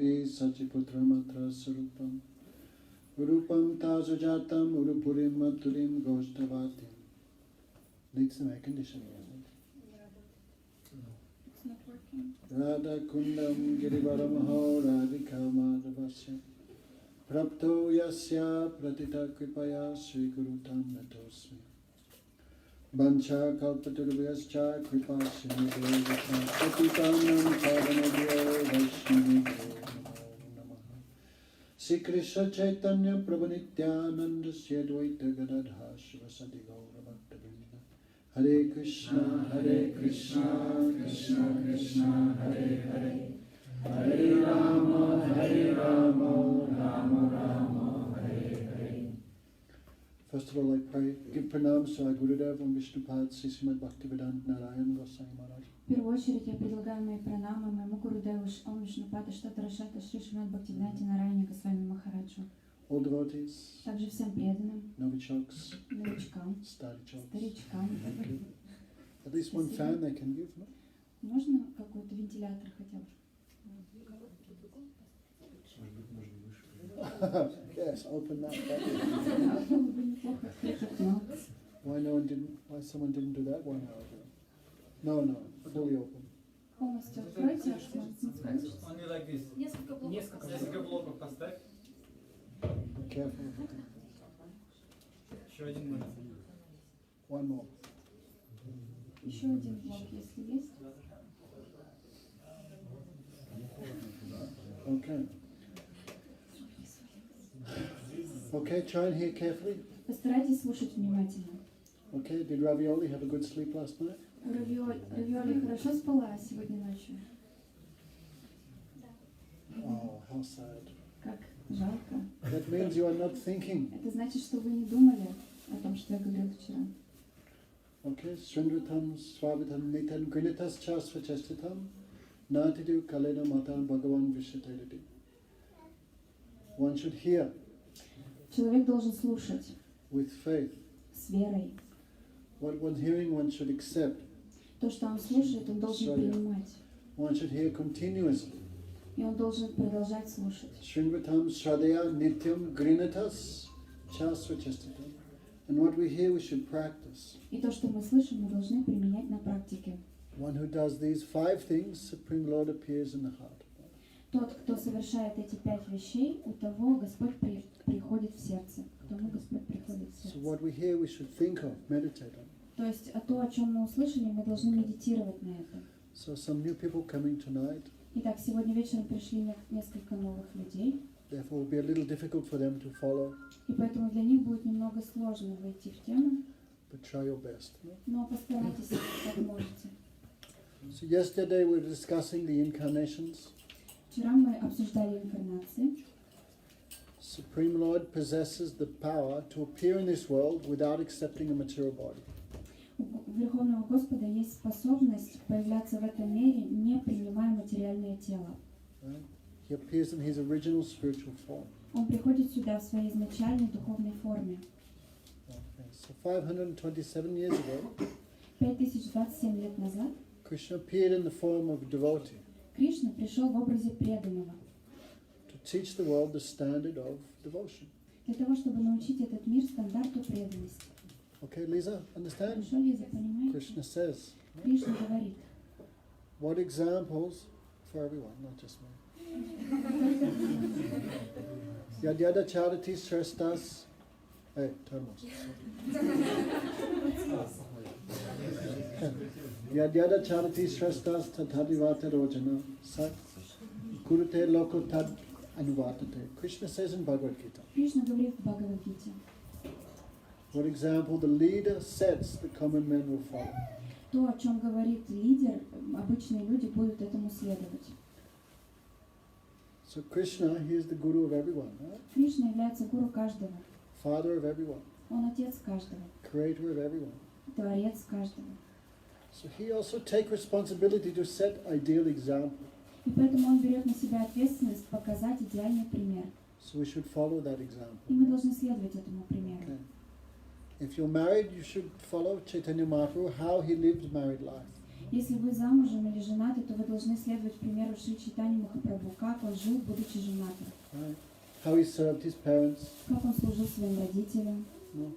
Jagdi Sachiputramatra Sarupam Urupam Tazujatam Urupurim Maturim Goshtavatim. Needs some air conditioning, isn't it? It's not working. Radha Kundam Girivaramaho Radhika Madhavasya Prapto Yasya Pratita Kripaya Sri Gurutam Natosmi Bancha Kalpaturvyascha Kripa Shinidevata Patitanam Pavanabhyo Vaishnavibhyo Namo Namaha Sri Krishna Chaitanya Prabhu Nityananda Sri Advaita Gadadha Shivasadi Gaura Bhaktavrinda Hare Krishna, Krishna Krishna, Hare Hare, Hare Rama, Rama Rama, Hare Hare. First of all, I pray, give pranams to our Gurudev and Vishnupad Srimad Bhaktivedanta Narayan Goswami Maharaj. В первую очередь я предлагаю мои пранамы моему Гурудеву Ом Вишнупада Штатарашата Шри Шримад Бхактивиданте Нараяне Госвами Махараджу. All devotees, Также всем преданным, novichaks, новичкам, starичaks. старичкам. Okay. At least one fan they can give, no? Можно какой-то вентилятор хотя бы? Yes, open that. Было бы неплохо открыть окно. Why someone didn't do that 1 hour ago? No, fully open. Полностью откройте окно. Only like this. Несколько блоков поставь. Be careful. Еще один момент. One more. Еще один блок, если есть. Okay. Okay, try and hear carefully. Постарайтесь слушать внимательно. Okay, did Ravioli have a good sleep last night? Равиоли хорошо спала сегодня ночью? Oh, how sad. Как жалко. That means you are not thinking. Это значит, что вы не думали о том, что я говорил вчера. Okay, Srindratam Swavitam Nitan Grinitas Chasvachestitam Natidu Kalena Matan Bhagavan Vishatayati. One should hear Человек должен слушать with faith. с верой. What one's hearing, one should accept. То, что он слушает, он должен принимать. One should hear continuously. И он должен продолжать слушать. Srindratam Shradaya Nityam Grinitas Chasvachestitam. And what we hear, we should practice. И то, что мы слышим, мы должны применять на практике. One who does these 5 things, Supreme Lord appears in the heart. Тот, кто совершает эти 5 вещей, у того Господь приходит в сердце. К тому Господь приходит в So сердце. what we hear, we should think of, meditate on. То есть, то, о чем мы услышали, мы должны медитировать на это. So some new people coming tonight, Итак, сегодня вечером пришли несколько новых людей, therefore it will be a little difficult for them to follow, и поэтому для них будет немного сложно войти в тему, but try your best. No? но постарайтесь, как можете. So yesterday we were discussing the incarnations. Вчера мы обсуждали инкарнации. Supreme Lord possesses the power to appear in this world without accepting a material body. У Верховного Господа есть способность появляться в этом мире, не принимая материальное тело. Right? He appears in his original spiritual form. Он приходит сюда в своей изначальной духовной форме. Okay. So 527 years ago, 5027 лет назад Krishna appeared in the form of a devotee Кришна пришел в образе преданного, to teach the world the standard of devotion. для того, чтобы научить этот мир стандарту преданности. Okay, Lisa, understand? Хорошо, Лиза, понимаете? Krishna says, Кришна говорит, what examples for everyone, not just me. Yadyada charati shrastas. Hey, Thomas. Yadyada charati shrastas tatadivata rojana sat kurute loko tad anuvatate. Krishna says in Bhagavad Gita. Кришна говорит в Бхагавад-гите, What example the leader sets, the common men will follow. то, о чем говорит лидер, обычные люди будут этому следовать. So Krishna, he is the guru of everyone, right? Кришна является гуру каждого. Father of everyone, Он отец каждого, creator of everyone. творец каждого. So he also takes responsibility to set ideal example. И поэтому он берет на себя ответственность показать идеальный пример. So we should follow that example. И мы должны следовать этому примеру. Okay. If you're married, you should follow Chaitanya Mahaprabhu, how he lived married life. Если вы замужем или женаты, то вы должны следовать примеру Шри Чайтаньи Махапрабху, как он жил, будучи женатым, Right? How he served his parents. как он служил своим родителям. No?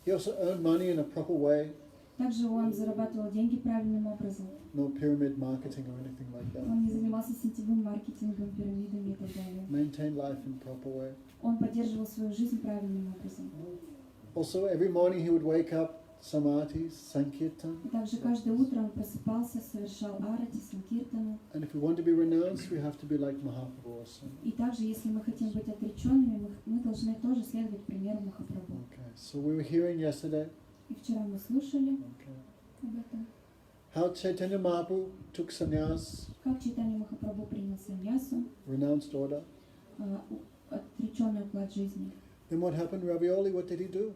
He also earned money in a proper way. Также он зарабатывал деньги правильным образом. No pyramid marketing or anything like that. Он не занимался сетевым маркетингом, пирамидами и так далее. Maintained life in proper way. Он поддерживал свою жизнь правильным образом. Also, every morning he would wake up, samadhis, sankirtan. И также каждое утро он просыпался, совершал арати, санкиртану. And if we want to be renounced, we have to be like Mahaprabhu also. И также, если мы хотим быть отреченными, мы должны тоже следовать примеру Махапрабху. Okay, so we were hearing yesterday. И вчера мы слушали Okay. об этом. How Chaitanya Mahaprabhu took sannyas, Как Чайтанья Махапрабху принял саньясу, renounced order. отреченный уклад жизни. Then what happened? Ravioli, what did he do?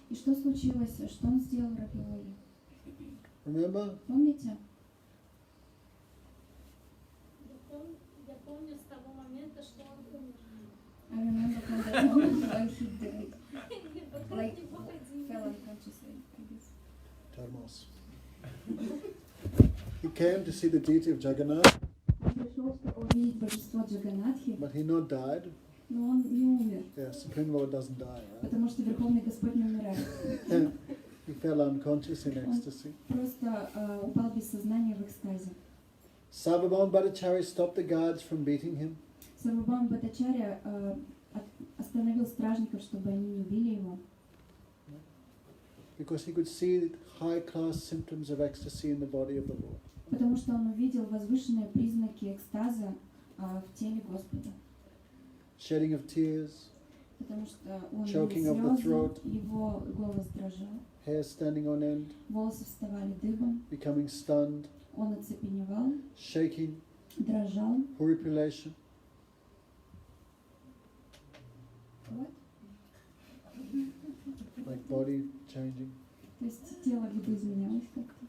И что случилось? Что он сделал Равиоли? Remember? Помните? Я помню с того момента, что он умер. I remember from that moment when he died. Вокруг Like, него ходили. fell unconsciously, I guess. Termos. He came to see the deity of Jagannath, Он пришел, чтобы увидеть божество Джаганатхи, but he not died. но он не умер, Yeah, Supreme Lord doesn't die, right? потому что Верховный Господь не умирает. He fell unconscious in ecstasy. Просто упал без сознания в экстазе. Sarvabhauma Bhattacharya stopped the guards from beating him. Сарвабхаума Бхаттачарья остановил стражников, чтобы они не убили его, Because he could see high-class symptoms of ecstasy in the body of the Lord. потому что он увидел возвышенные признаки экстаза в теле Господа. Shedding of tears, Потому что он Choking of the имел слезы, throat. его голос дрожал, hair standing on end, волосы вставали дыбом, becoming stunned, он оцепеневал, shaking, дрожал. horripilation. Вот. Like body changing. То есть тело видоизменялось как-то.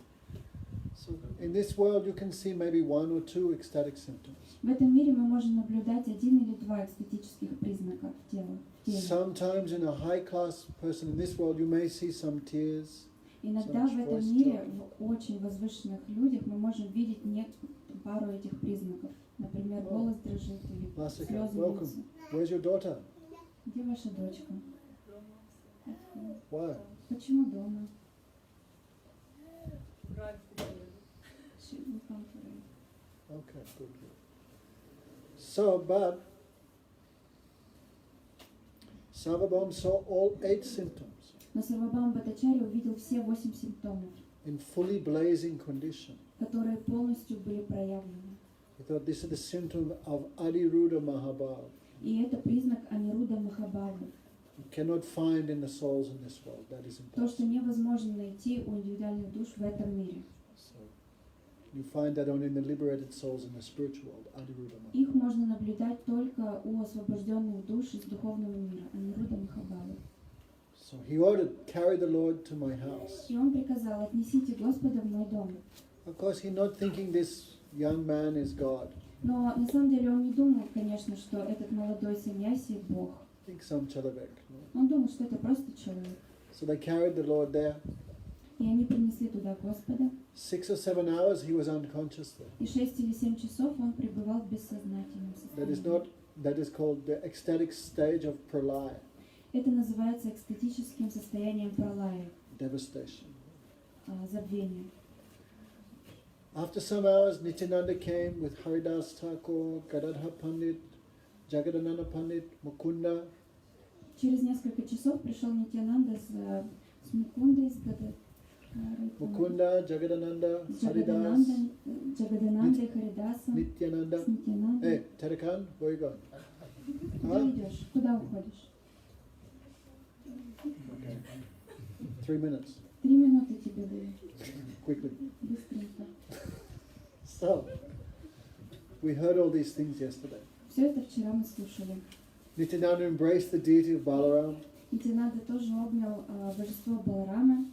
So in this world you can see maybe one or two ecstatic symptoms. В этом мире мы можем наблюдать один или два экстатических признака в теле. Sometimes in a high-class person in this world you may see some tears. Иногда в этом мире, в очень возвышенных людях, мы можем видеть пару этих признаков. Например, голос дрожит или Lasika, слезы welcome. льются. Where's your daughter? Где ваша дочка? Why? Почему дома? She will come for it. Okay, good. So, but Sarvabhauma saw all 8 symptoms Но Сарвабхаума Бхаттачарья увидел все 8 симптомов, in fully blazing condition. которые полностью были проявлены. He thought this is the symptom of Adiruddha Mahabhav. И это признак Анируда Махабхавы. You cannot find in the souls in this world. That is То, что impossible. невозможно найти у индивидуальных душ в этом мире. So, you find that only in the liberated souls in the spiritual world, Adiruddha Mahabhav. Их можно наблюдать только у освобожденных душ из духовного мира, Анируда Махабхавы. So he ordered, carry the Lord to my house. И он приказал: отнесите Господа в мой дом. Of course, he's not thinking this young man is God. Но на самом деле он не думал, конечно, что этот молодой саньяси – Бог. I think some человек. No? Он думал, что это просто человек. So they carried the Lord there. И они принесли туда Господа. 6 or 7 hours he was unconscious there. И 6 или 7 часов он пребывал в бессознательном состоянии. That is called the ecstatic stage of pralaya, Это называется экстатическим состоянием пралая, devastation. забвения. After some hours, Nityananda came with Haridas Thakur, Gadadhar Pandit, Jagadananda Pandit, Mukunda. Через несколько часов пришел Нитьянанда с Мукундой, с Mukunda, Jagadananda, с Haridas, Джагаданандой, Харидасом, Nityananda. с Нитьянандой. Hey, Tarakan, where you going? Куда идешь? Куда уходишь? Okay. 3 minutes. 3 минуты тебе даю. Quickly. Быстренько. So, we heard all these things yesterday. Все это вчера мы слушали. Nityananda embraced the deity of Balaram. Нитьянанда тоже обнял божество Баларама.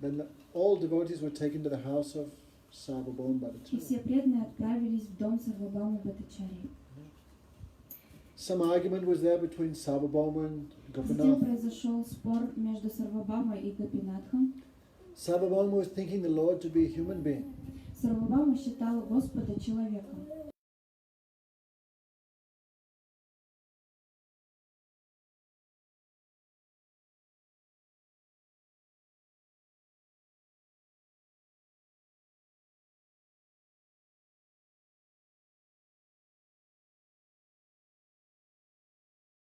Then all devotees were taken to the house of Sarvabhauma И Bhattacharya. все преданные отправились в дом Сарвабхаумы Бхаттачарьи. Some argument was there between Sarvabhauma and Затем Gopinath. произошел спор между Сарвабхаумой и Гопинатхом. Sarvabhauma was thinking the Lord to be a human being. Сарвабхаума считал Господа человеком.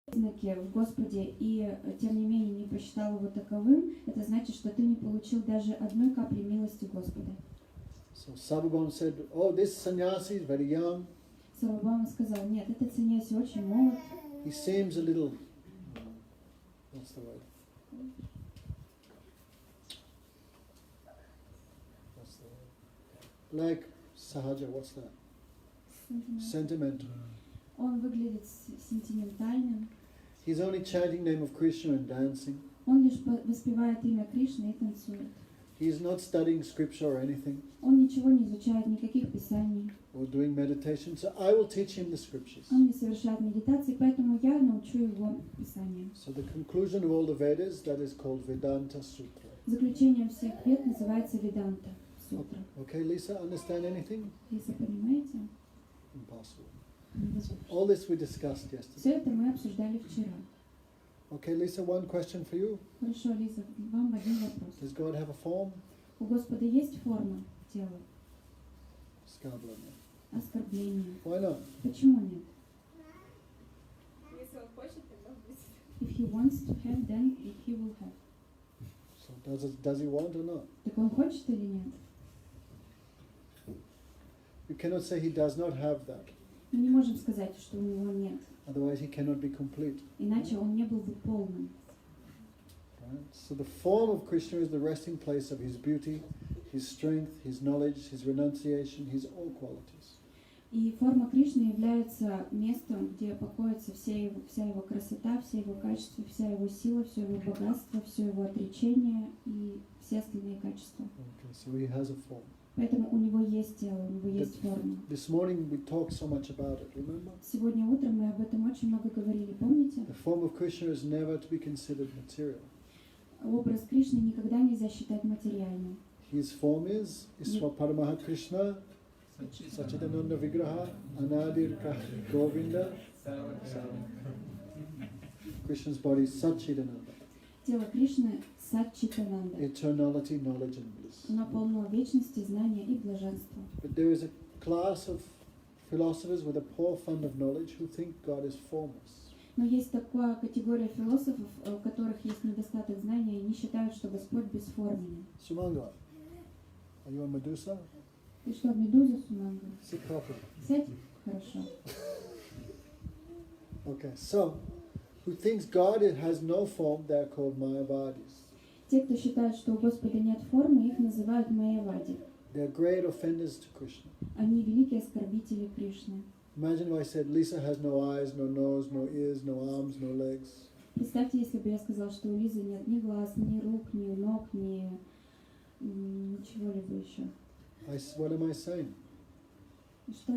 Признаки в Господе и тем не менее не посчитал его таковым, это значит, что ты не получил даже одной капли милости Господа. So Sarvabhauma said, oh, this sannyasi is very young. Сарвабхаума сказал, нет, этот саньяси очень молод. He seems a little, what's the word? What's the word? Like sahaja, what's that? Sentimental. Он выглядит сентиментальным. He's only chanting name of Krishna and dancing. Он лишь воспевает имя Кришны и танцует. He's not studying scripture or anything. Он ничего не изучает, никаких писаний. Or doing meditation. So I will teach him the scriptures. Он не совершает медитации, поэтому я научу его писаниям. So the conclusion of all the Vedas, that is called Vedanta Sutra. Заключением всех вед называется Веданта Сутра. Okay, Lisa, understand anything? Лиза, понимаете? Impossible. Невозможно. All this we discussed yesterday. Все это мы обсуждали вчера. Okay, Lisa, one question for you. Хорошо, Лиза, вам один вопрос. Does God have a form? У Господа есть форма тела? Skabla. Оскорбление. Why not? Почему нет? Если он хочет, тогда будет. If he wants to have, then he will have. So does he want or not? Так он хочет или нет? You cannot say he does not have that. Мы не можем сказать, что у него нет. Otherwise he cannot be complete. Иначе он не был бы полным. Right? So the form of Krishna is the resting place of his beauty, his strength, his knowledge, his renunciation, his all qualities. И форма Кришны является местом, где покоится вся его красота, все его качества, вся его сила, все его богатство, все его отречение и все остальные качества. Okay, so he has a form. Поэтому у него есть тело, у него есть форма. This morning we talked so much about it, remember? Сегодня утром мы об этом очень много говорили, помните? The form of Krishna is never to be considered material. Образ Кришны никогда нельзя считать материальным. His form is Iswapara Krishna, Sachidananda Vigraha, Anadir Govinda. Krishna's body is Sachidananda. Тело Кришны Саччитананда. Eternality, knowledge and bliss. Оно полно вечности, знания и блаженства. But there is a class of philosophers with a poor fund of knowledge who think God is formless. Но есть такая категория философов, у которых есть недостаток знания, и они считают, что Господь бесформенен. Sumanga, are you a Medusa? Ты что, медуза, Суманга? Sit properly. Сядь? Хорошо. Okay, so, who thinks God has no form, they're called Mayavadis. Те, кто считает, что у Господа нет формы, их называют майявади. They're great offenders to Krishna. Они великие оскорбители Кришны. Imagine if I said Lisa has no eyes, no nose, no ears, no arms, no legs. Представьте, если бы я сказала, что у Лизы нет ни глаз, ни рук, ни ног, ни ничего-либо еще. What am I saying? Что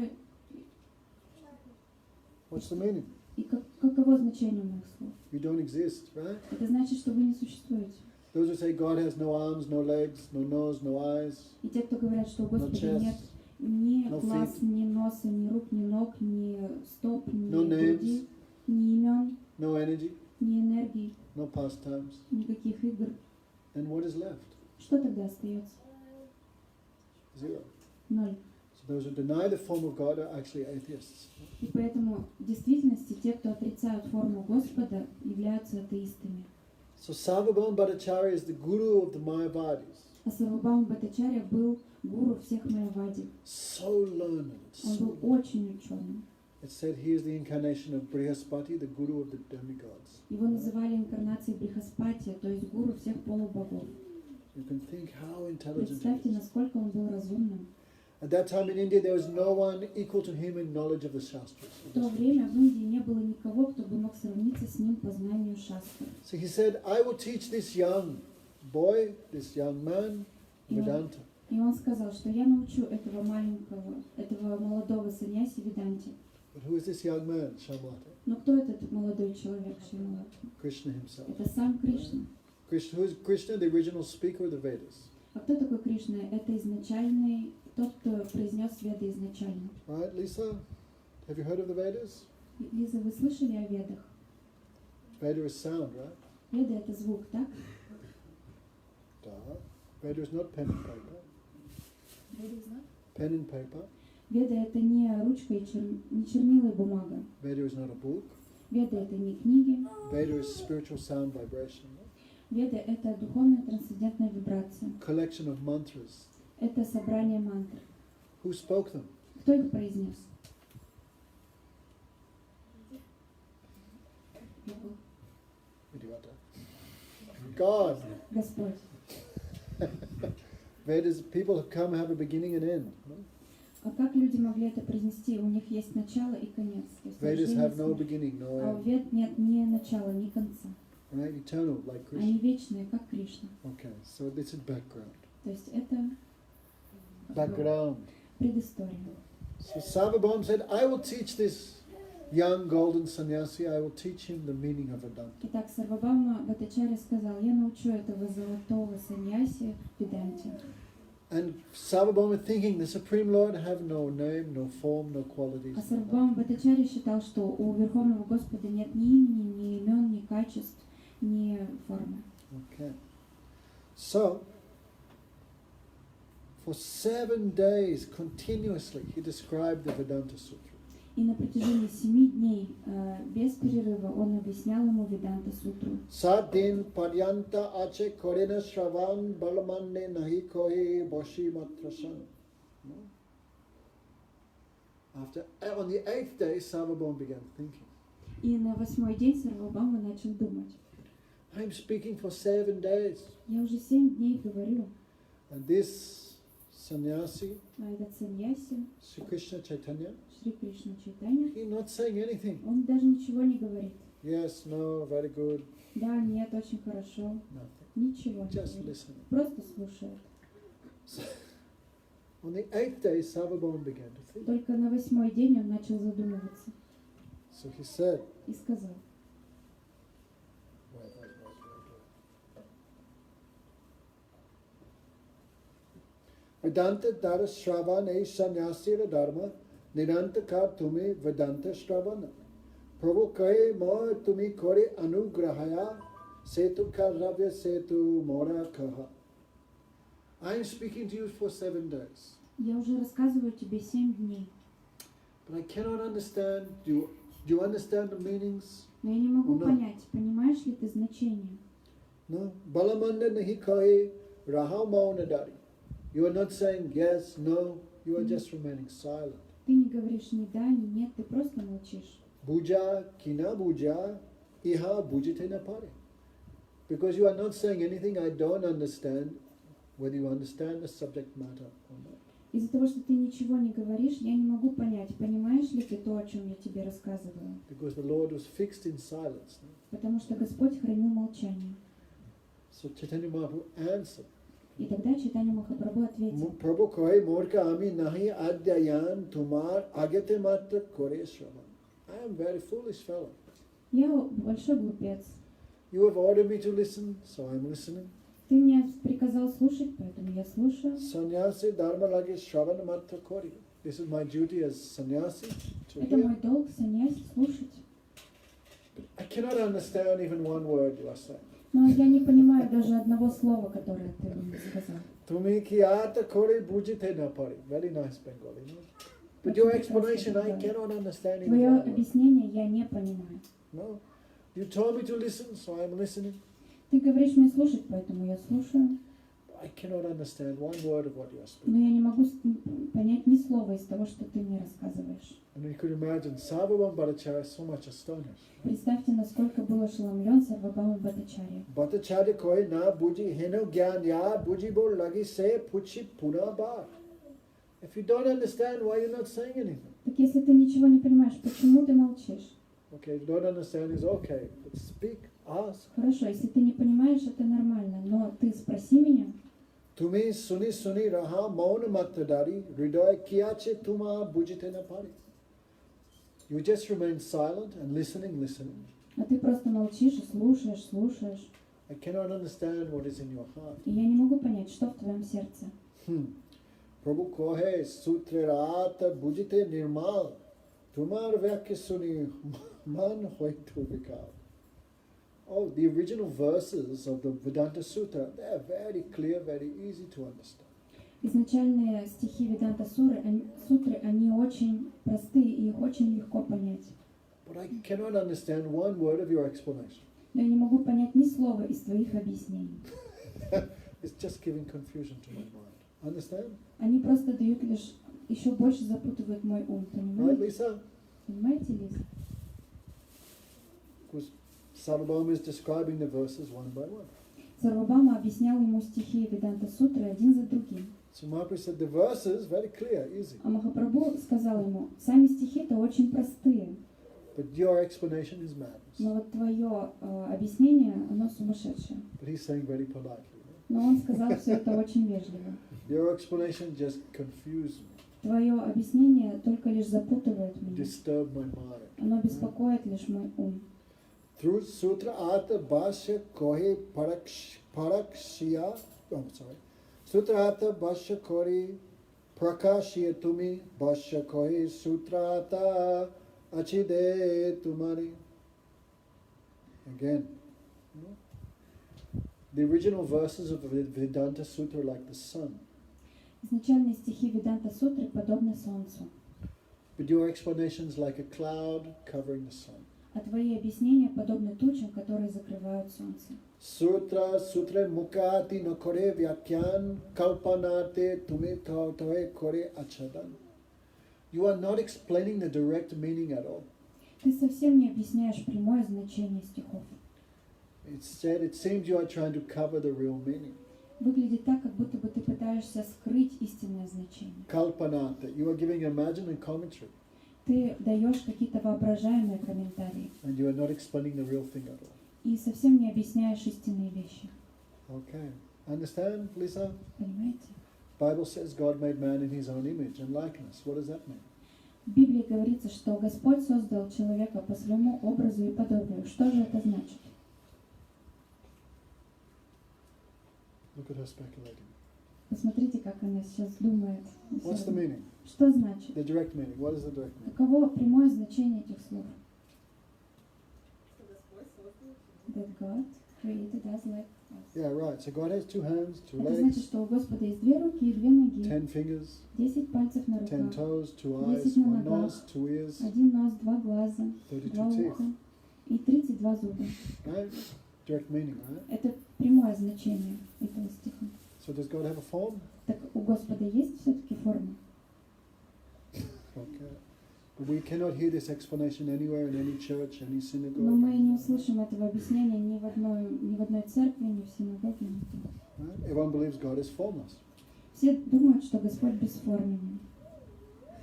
What's the meaning? и каково значение моих слов? You don't exist, right? Это значит, что вы не существуете. Those who say God has no arms, no legs, no nose, no eyes, И те, кто говорят, что у no Господа chest, нет ни no глаз, feet, ни носа, ни рук, ни ног, ни стоп, ни no names, груди, ни имен, no energy, ни энергии, no pastimes, никаких игр, then what is left? что тогда остается? Zero. Ноль. So those who deny the form of God are actually atheists. И поэтому в действительности те, кто отрицают форму Господа, являются атеистами. So Sarvabhauma Bhattacharya is the guru of the Mayavadis. А Сарвабхаума Бхаттачарья был гуру всех майявади. So learned. Он был очень ученым. It said he is the incarnation of Brihaspati, the guru of the demigods. Его называли инкарнацией Брихаспати, то есть гуру всех полубогов. You can think how intelligent he Представьте, is. насколько он был разумным. At that time in India, there was no one equal to him in knowledge of the Shastras. В то время в Индии не было никого, кто бы мог сравниться с ним по знанию шастр. So he said, I will teach this young boy, this young man, Vedanta. И он сказал, что я научу этого маленького, этого молодого саньяси Веданте. But who is this young man, Shamlata? Но кто этот молодой человек, Шримат? Krishna himself. Это сам Кришна. Krishna, who is Krishna, the original speaker of the Vedas. А кто такой Кришна? Это изначальный тот, кто произнес веды изначально. Right, Lisa? Have you heard of the Vedas? Лиза, вы слышали о ведах? Veda is sound, right? Веда — это звук, так? Duh. Veda is not pen and paper. Веда is not? Pen and paper. Веда — это не ручка и не чернила и бумага. Veda is not a book. Веда — это не книги. Veda is spiritual sound vibration. Веда — это духовная трансцендентная вибрация. Collection of mantras. Это собрание мантр. Who spoke them? Кто их произнес? Idiota. God. Господь. Vedas, people come have a beginning and end. No? А как люди могли это произнести? У них есть начало и конец. То есть Vedas рождение, have no смерть. beginning, no А у end. вед нет ни начала, ни конца. Right? Eternal, like Krishna. Они вечные, как Кришна. Okay, so this is background. То есть это Background. предыстория. So Sarvabhauma said, I will teach this young golden sannyasi, I will teach him the meaning of Vedanta. Итак, Сарвабхаума Бхаттачарья сказал: я научу этого золотого саньяси Веданте. And Sarvabhauma thinking the Supreme Lord have no name, no form, no qualities. А Сарвабхаума Бхаттачарья считал, что у Верховного Господа нет ни имени, ни имен, ни качеств, ни формы. Okay. So, for 7 days continuously he described the Vedanta Sutra. И на протяжении 7 дней без перерыва он объяснял ему Веданта Сутру. 7 din paryanta ache korena shravan balamanne nahi koi boshi matrasan. After, on the 8th day, Sarvabhauma began thinking. И на 8-й день Сарвабхаума начал думать: I'm speaking for 7 days. я уже 7 дней говорю, And this sannyasi, а этот саньяси, Sri Krishna Chaitanya, Шри Кришна Чайтанья, he's not saying anything. он даже ничего не говорит. Yes, no, very good, Да, нет, очень хорошо. nothing. Ничего не Just говорит. listening. Просто слушает. So, on the 8th day, Sarvabhauma began to think. Только на 8-й день он начал задумываться So he said, и сказал: Vedanta dara shravan e sannyasira dharma niranta kar tumi Vedanta shravana. Prabhu kahe moa tumi kore anugrahaya setu karravya setu mora kaha. I am speaking to you for 7 days, я уже рассказываю тебе 7 дней, but I cannot understand. Do you understand the meanings? но я не могу No. понять, понимаешь ли ты значение? No. Balamanda nahi kahe raha maunadari. You are not saying yes, no. You are just remaining silent. Ты не говоришь ни да, ни нет, ты просто молчишь. Buja kina buja iha bujite na pare. Because you are not saying anything I don't understand, whether you understand the subject matter or not. Из-за того, что ты ничего не говоришь, я не могу понять, понимаешь ли ты то, о чем я тебе рассказываю. Because the Lord was fixed in silence. No? Потому что Господь хранил молчание. So Chaitanya Mahaprabhu answered. И тогда Чайтанья Махапрабху ответил: Prabhu koi morka ami nahi adyayan tumar agate matra kore shravan. I am very foolish fellow. я большой глупец. You have ordered me to listen, so I am listening. Ты мне приказал слушать, поэтому я слушаю. Sannyasi dharma lage shravana matra kori. This is my duty as sannyasi to Это hear. мой долг, саньяси, слушать. I cannot understand even one word you are saying. Но я не понимаю даже одного слова, которое ты мне сказал. Tumi ki ata kore bujite na pare. Very nice Bengali, no? But your explanation I cannot understand even Твое one word. объяснение я не понимаю. No. You told me to listen, so I am listening. Ты говоришь мне слушать, поэтому я слушаю. I cannot understand one word of what you are Но speaking. я не могу понять ни слова из того, что ты мне рассказываешь. And you could imagine Sarvabhauma Bhattacharya so much astonished. Представьте, насколько был ошеломлен Сарвабхаума Бхаттачарья. Bhattacharya koi na buji heno gyan ya buji bol lagi se puchi puna ba. If you don't understand, why you're not saying anything? Так если ты ничего не понимаешь, почему ты молчишь? Okay, if you don't understand, it's okay. But speak, ask. Хорошо, если ты не понимаешь, это нормально, но ты спроси меня. Tumi suni suni raha mauna matadari hriday kiache tuma bujite na pari. You just remain silent and listening. А ты просто молчишь и слушаешь, слушаешь. I cannot understand what is in your heart. И я не могу понять, что в твоем сердце. Prabhu kohe sutre rata bujite nirmal. Tumar vyakya suni man hoitu vikal. Oh, the original verses of the Vedanta Sutra, they are very clear, very easy to understand. Изначальные стихи Веданта сутры, они очень простые и их очень легко понять. But I cannot understand one word of your explanation. Но я не могу понять ни слова из твоих объяснений. It's just giving confusion to my mind. Understand? Они просто дают лишь, еще больше запутывают мой ум, Right, понимаете? Lisa? Понимаете, Лиза? Because Sarvabhauma is describing the verses one by one. Сарвабхаума объяснял ему стихи Веданта сутры один за другим. So Mahaprabhu said the verses very clear, easy. А Махапрабху сказал ему, сами стихи-то очень простые, But your explanation is madness. но вот твое объяснение, оно сумасшедшее. But he's saying very politely. Но он сказал все это очень вежливо. Your explanation just confused me, Твое объяснение только лишь запутывает меня. disturbed my mind. Оно беспокоит лишь мой ум. Through Sutra Artha Bhashya Kohe Parakshya, Sutra Artha Bhashya Kori Prakashya Tumi Bhashya Kohe Sutra Artha Achide Tumari. Again, the original verses of the Vedanta Sutra are like the sun. Изначальные стихи Веданта сутры подобны солнцу, But your explanation is like a cloud covering the sun. а твои объяснения подобны тучам, которые закрывают солнце. Sutra mukati no kore vyakyan kalpanate tume toe kore achadan. You are not explaining the direct meaning at all. Ты совсем не объясняешь прямое значение стихов. Instead, it seems you are trying to cover the real meaning. Выглядит так, как будто бы ты пытаешься скрыть истинное значение. Kalpanate. You are giving imaginary commentary. Ты даешь какие-то воображаемые комментарии And you are not explaining the real thing at all. и совсем не объясняешь истинные вещи. Okay. Understand, Lisa? Понимаете? Bible says God made man in his own image and likeness. What does that mean? В Библии говорится, что Господь создал человека по своему образу и подобию. Что же это значит? Look at her speculating. Посмотрите, как она сейчас думает. What's the meaning? Что значит? The direct meaning. What is the direct meaning? Каково прямое значение этих слов? That God created us like us. Yeah, right. So God has two hands, two Это значит, legs, что у Господа есть две руки и две ноги, 10 fingers, 10 пальцев на 10 руках, toes, 2 eyes, 10 на 1 ногах, nose, 2 ears, один нос, два глаза, 32 два teeth. уха и 32 зуба. Right? Direct meaning, right? Это прямое значение этого стиха. So does God have a form? Так у Господа есть все-таки форма? Okay. But we cannot hear this explanation anywhere in any church, any synagogue. Но мы не услышим этого объяснения ни в одной церкви, ни в синагоге. Right? Everyone believes God is formless. Все думают, что Господь бесформенный.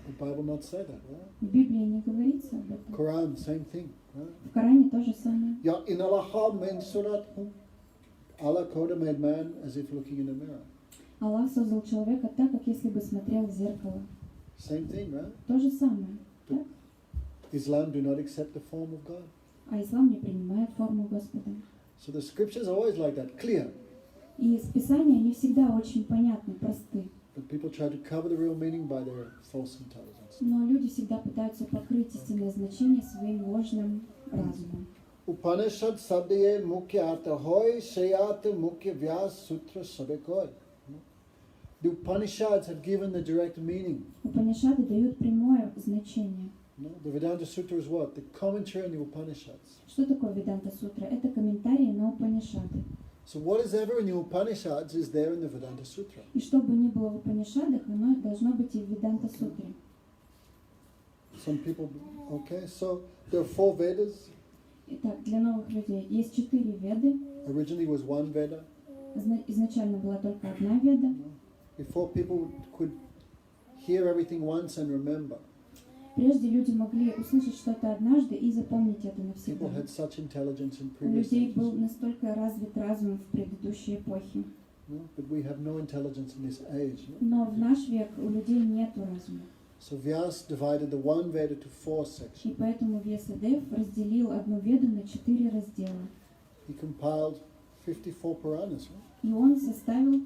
The Bible not say that, right? В Библии не говорится об этом. Quran, same thing, right? В Коране то же самое. Ya inalaha men surat Allah Koda made man as if looking in a mirror. Аллах создал человека так, как если бы смотрел в зеркало. Same thing, right? То же самое. Так? Islam do not accept the form of God. А ислам не принимает форму Господа. So the scriptures are always like that, clear. И Писания, они всегда очень понятны, просты. But people try to cover the real meaning by their false intelligence. Но люди всегда пытаются покрыть истинное значение своим ложным разумом. Upanishad sabdaye mukhya artha hoy shayat mukhya vyas sutra sabekoy. The Upanishads have given the direct meaning. Упанишады дают прямое значение. The Vedanta Sutra is what? The commentary on the Upanishads. Что такое Веданта Сутра? Это комментарии на Упанишады. So whatever in the Upanishads is there in the Vedanta Sutra. И что бы ни было в Упанишадах, оно должно быть и в Веданта Сутре. Some people, okay, so there are 4 Vedas. Итак, для новых людей есть 4 Веды. Originally was 1 Veda. Изначально была только одна Веда. Before people could hear everything once and remember. Прежде люди могли услышать что-то однажды и запомнить это навсегда. People had such intelligence in У previous людей был ages. настолько развит разум в предыдущей эпохе. But we have no intelligence in this age. Но в наш век у людей нет разума. So Vyas divided the 1 Veda to 4 И sections. поэтому Вьясадев разделил одну Веду на 4 раздела. He compiled 54 Puranas. Right? И он составил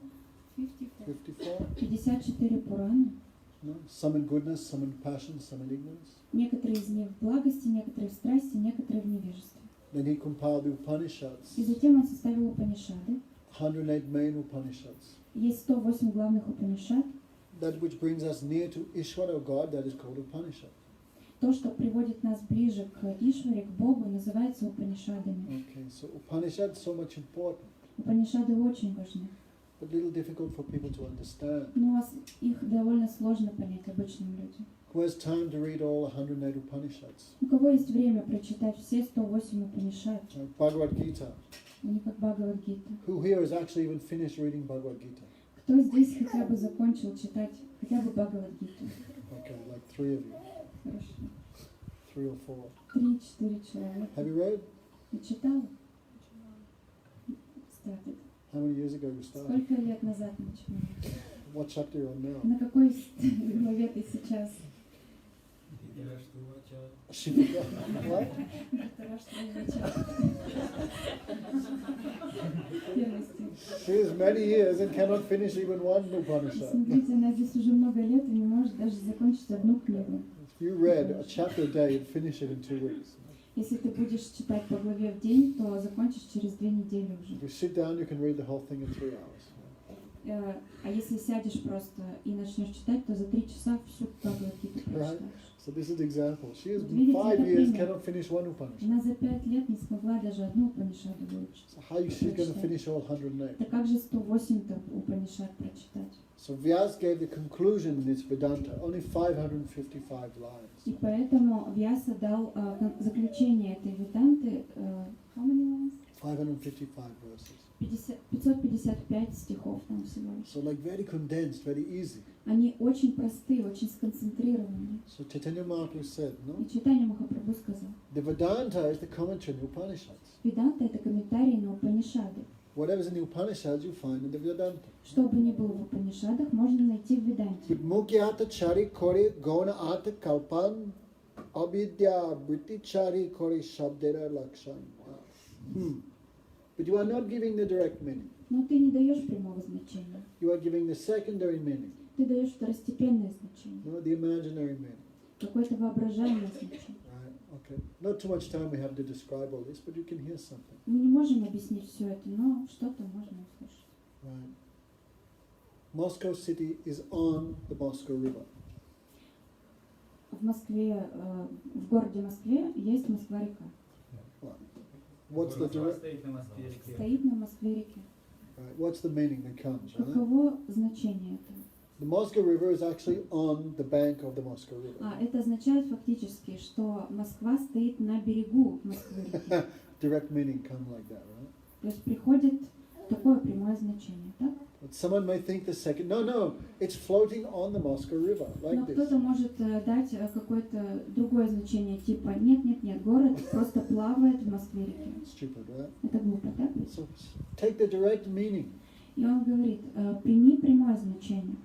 54. 54 Пураны. No? Some in goodness, some in passion, some in ignorance. Некоторые из них в благости, некоторые в страсти, некоторые в невежестве. Then he compiled the Upanishads, И затем он составил Упанишады. 108 main Upanishads. Есть 108 главных Упанишад. That which brings us near to Ishvara, God, that is called Upanishad. То, что приводит нас ближе к Ишваре, к Богу, называется Упанишадами. Okay, so Upanishad is so much important, Упанишады очень важны. but little difficult for people to understand. Но их довольно сложно понять обычным людям. Who has time to read all 108 Upanishads? У кого есть время прочитать все 108 Упанишад? Bhagavad Gita. Они как Бхагавад-гита. Who here has actually even finished reading Bhagavad Gita? Кто здесь хотя бы закончил читать хотя бы Бхагавад-гиту? Okay, like 3 of you. Хорошо. 3 or 4. 3-4 человека. Have you read? Ты читал? Started. How many years ago you started? Сколько лет назад начали? What chapter you're on now? На какой главе ты сейчас? She forgot. What? Первый стих. She has many years and cannot finish even one Upanishad. Смотрите, она здесь уже много лет и не может даже закончить одну книгу. If you read a chapter a day, you'd finish it in 2 weeks. Если ты будешь читать по главе в день, то закончишь через 2 недели уже. If you sit down, you can read the whole thing in 3 hours. А если сядешь просто и начнешь читать, то за 3 часа всю Бхагавад-гиту прочитаешь. So this is the example. She has Видите, 5 это years, пример. cannot finish one Upanishad. Она за 5 лет не смогла даже одну Упанишаду выучить. So how is she going to finish all 108? Да как же 108-то Упанишад прочитать? So Vyas gave the conclusion in its Vedanta, only 555 lines. И поэтому Вьяса дал заключение этой Веданты, how many lines? 555 verses. 555 стихов там всего лишь. So like very condensed, very easy. Они очень простые, очень сконцентрированы. So Chaitanya Mahaprabhu said, no? И Чайтанья Махапрабху сказал, The Vedanta is the commentary on the Upanishads. Веданта — это комментарий на Упанишады. Whatever's in the Upanishads you find in the Vedanta. Что бы ни было в Упанишадах, можно найти в Веданте. Vidmukyata chari kore gona ata kalpan avidya vritti chari kore shabdera lakshan. But you are not giving the direct meaning. Но ты не даешь прямого значения. You are giving the secondary meaning, Ты даешь второстепенное значение. no, the imaginary meaning. Какое-то воображаемое значение. Right? Okay. Not too much time we have to describe all this, but you can hear something. Мы не можем объяснить все это, но что-то можно услышать. Right. Moscow city is on the Moscow River. В Москве, в городе Москве есть Москва-река. What's the direct? Стоит на Москве-реке. Right. What's the meaning that comes? Right? Каково значение этого? The Moscow River is actually on the bank of the Moscow River. Это означает фактически, что Москва стоит на берегу Москвы-реки. Direct meaning come like that, right? То есть приходит такое прямое значение, так? But someone may think the second. No, it's floating on the Moscow River like Но this. кто-то может дать какое-то другое значение, типа нет, город просто плавает в Москве-реке. Stupid, right? Это глупо, так? So take the direct meaning. И он говорит, прими прямое значение.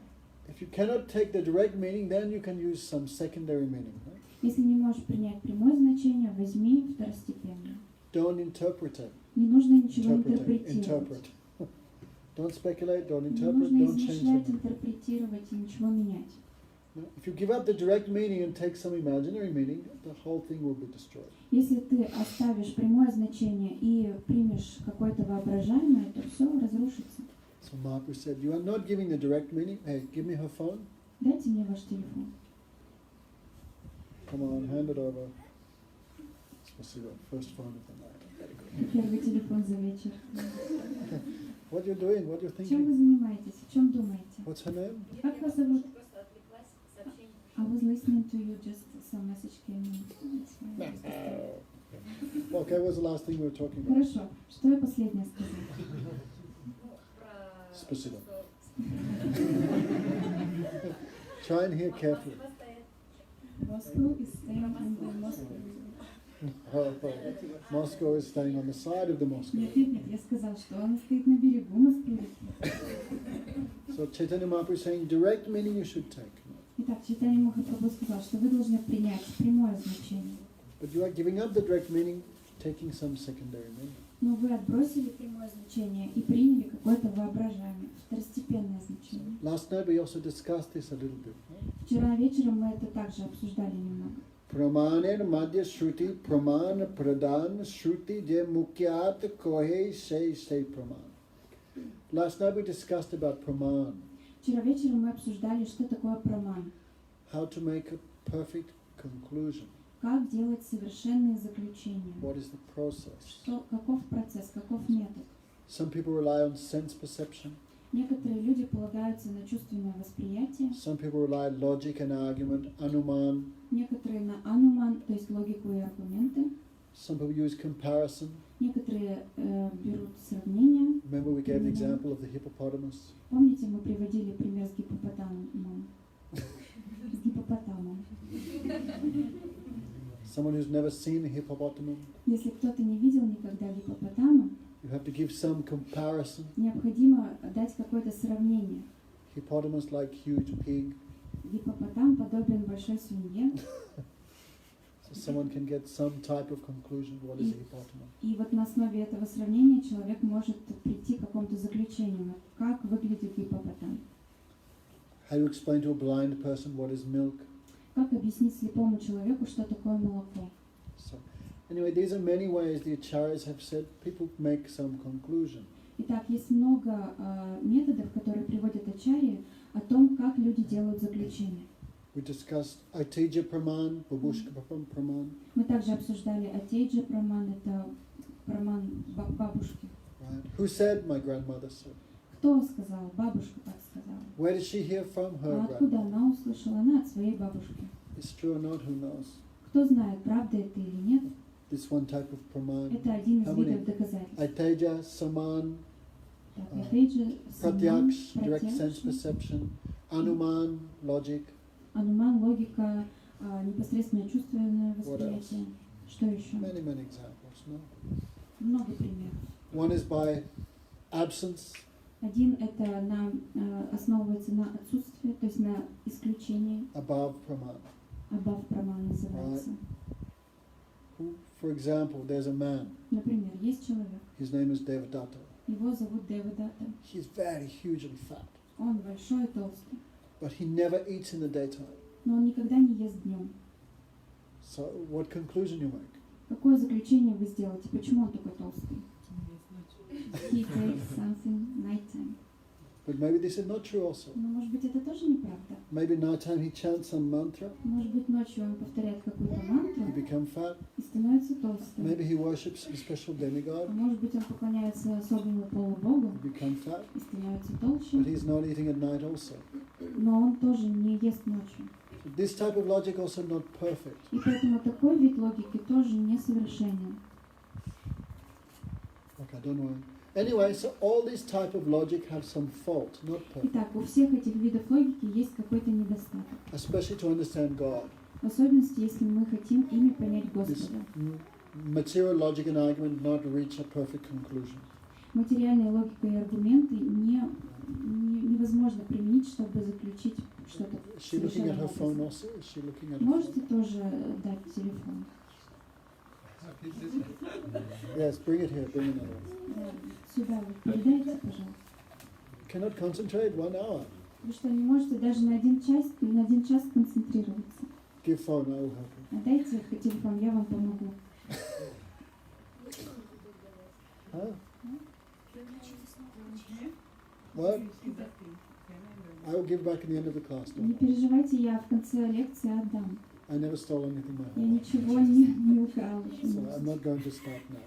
If you cannot take the direct meaning, then you can use some secondary meaning. Right? Если не можешь принять прямое значение, возьми второстепенное. Don't interpret it. Не нужно ничего Interpret. интерпретировать. Don't speculate, don't Не interpret, нужно don't change измышлять, it. интерпретировать и ничего менять. If you give up the direct meaning and take some imaginary meaning, the whole thing will be destroyed. Если ты оставишь прямое значение и примешь какое-то воображаемое, то все разрушится. So Mahaprabhu said, you are not giving the direct meaning. Hey, give me her phone. Дайте мне ваш телефон. Come on, hand it over. Spasibo. First phone of the night. Very good. Первый телефон за вечер. What you're doing? What you're Чем вы thinking? занимаетесь? О чем думаете? What's her name? Как вас зовут? I was listening to you, just some message came in. Okay, what's the last thing we were talking about? Хорошо. Что я последнее сказала? Spasibo. Try and hear carefully. Moscow is staying on the Moscow. Moscow is staying on the side of the Moscow. Нет, я сказал, что он стоит на берегу Москвы. So Chaitanya Mahaprabhu is saying direct meaning you should take. Итак, Чайтанья Махапрабху сказал, что вы должны принять прямое значение. But you are giving up the direct meaning, taking some secondary meaning. Но вы отбросили прямое значение и приняли какое-то воображаемое, второстепенное значение. Last night we also discussed this a little bit. Вчера вечером мы это также обсуждали немного. Pramaner madhya shruti praman pradan shruti je mukyat kohe say praman. Last night we discussed about praman. Вчера вечером мы обсуждали, что такое праман. How to make a perfect conclusion. Как делать совершенные заключения. What is the process? Каков процесс, каков метод. Some people rely on sense perception. Некоторые люди полагаются на чувственное восприятие. Some people rely on logic and argument, anuman. Некоторые на ануман, то есть логику и аргументы. Some people use comparison. Некоторые берут сравнения. Remember we gave an example of the hippopotamus? Помните, мы приводили пример с гиппопотамом? С гиппопотамом. Someone who's never seen a hippopotamus, Если кто-то не видел никогда гиппопотама, you have to give some comparison. необходимо дать какое-то сравнение. Hippopotamus like huge pig. Гиппопотам подобен большой свинье. So someone can get some type of conclusion what is a hippopotamus. И вот на основе этого сравнения человек может прийти к какому-то заключению, как выглядит гиппопотам. How to explain to a blind person what is milk. Как объяснить слепому человеку, что такое молоко. So, anyway, these are many ways the acharyas have said people make some conclusion. Итак, есть много методов, которые приводят ачарьи о том, как люди делают заключения. We discussed Aiteja Praman, Babushka Praman. Мы также обсуждали атейджа праман, это праман бабушки. Right. Who said? My grandmother said. Кто сказал? Бабушка так сказала. Where did she hear from? Her А откуда grandmother. она услышала? Она от своей бабушки. It's true or not? Who knows? Кто знает, правда это или нет? This one type of Praman. Это один из How видов many? доказательств. Aiteja, Saman, Так, атейджа, саман, Pratyaksh, direct пратьякша, sense perception, Anuman, logic. ануман, логика, непосредственное чувственное What восприятие. Что еще? Many, many examples. No? Много примеров. One is by absence. Один это основывается на отсутствии, то есть на исключении. Above Praman. Абав праман называется. Who, for example, there's a man. Например, есть человек, His name is Devadatta. его зовут Девадатта. He's very huge and fat, Он большой и толстый, but he never eats in the daytime. но он никогда не ест днем. So, what conclusion you make? Какое заключение вы сделаете? Почему он такой толстый? He takes something nighttime. But maybe this is not true also. Но может быть это тоже неправда. Maybe nighttime he chants some mantra, Может быть ночью он повторяет какую-то he мантру become fat. и становится толстым. Maybe he worships a special А demigod, может быть он поклоняется особому полубогу he become fat. и становится But толще. he's not eating at night also. Но он тоже не ест ночью. So this type of logic also not perfect. И поэтому такой вид логики тоже несовершенен. Okay, don't worry. Anyway, so all this type of logic have some fault, not perfect. Итак, у всех этих видов логики есть какой-то недостаток. Especially to understand God. В особенности, если мы хотим ими понять This Господа. material logic and argument not reach a perfect conclusion. Материальная логика и аргументы невозможно применить, чтобы заключить что-то Is she looking at совершенно her phone образное. also? Is she looking at her Можете phone? тоже дать телефон? Yes, bring it here, bring another one. Да, сюда вы передайте, пожалуйста. Cannot concentrate 1 hour. Вы что, не можете даже на один час концентрироваться? Give phone, I will help you. Отдайте телефон, я вам помогу. Huh? What? I will give back in the end of the class. Не Don't worry. переживайте, я в конце лекции отдам. I never stole anything my Я whole life. ничего не украла. So I'm not going to start now.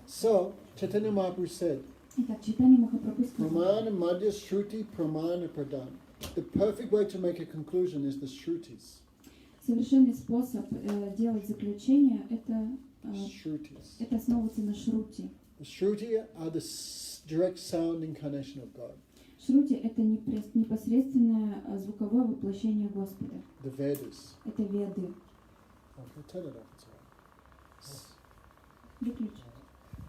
So, Chaitanya Mahaprabhu said, Итак, Чайтанья Махапрабху сказал, Pramana Madhya Shruti Pramana Pradan. The perfect way to make a conclusion is the Shrutis. совершенный способ делать заключение это Shrutis. основываться на шрути. The Shruti are the direct sound incarnation of God. Шрути это непосредственное звуковое воплощение Господа. The Vedas. Это веды. Okay, turn it off. It's all right. Выключи.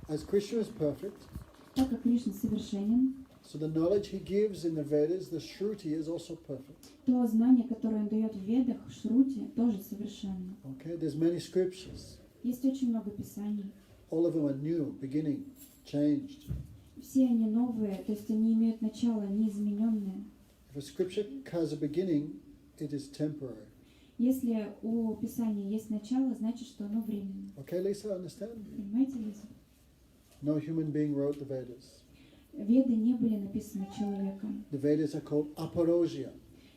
As Krishna is perfect, Так как Кришна совершенен, so the knowledge he gives in the Vedas, the Shruti, is also perfect. то знание, которое он дает в ведах, в шрути, тоже совершенно. Okay, there's many scriptures. Есть очень много писаний. All of them are new, beginning, changed. Все они новые, то есть они имеют начало, они измененные. If a scripture has a beginning, it is temporary. Если у Писания есть начало, значит, что оно временно. Okay, Lisa, understand? Понимаете, Лиза? No human being wrote the Vedas. Веды не были написаны человеком. The Vedas are called aparojya,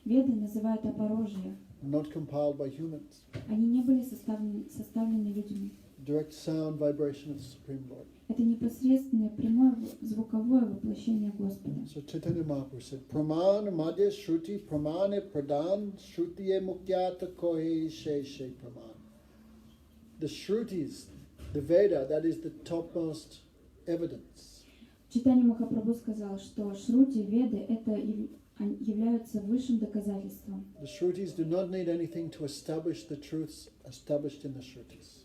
Веды называют апорожья. not compiled by humans. Они не были составлены людьми. Direct sound vibration of the Supreme Lord. Это непосредственное прямое звуковое воплощение Господа. So Chaitanya Mahaprabhu said, Praman madhya shruti pramane pradan shrutiye muktyata kohe she praman. The shrutis, the Veda, that is the topmost evidence. Чайтанья Махапрабху сказал, что Шрути, Веды это являются высшим доказательством. The shrutis do not need anything to establish the truths established in the shrutis.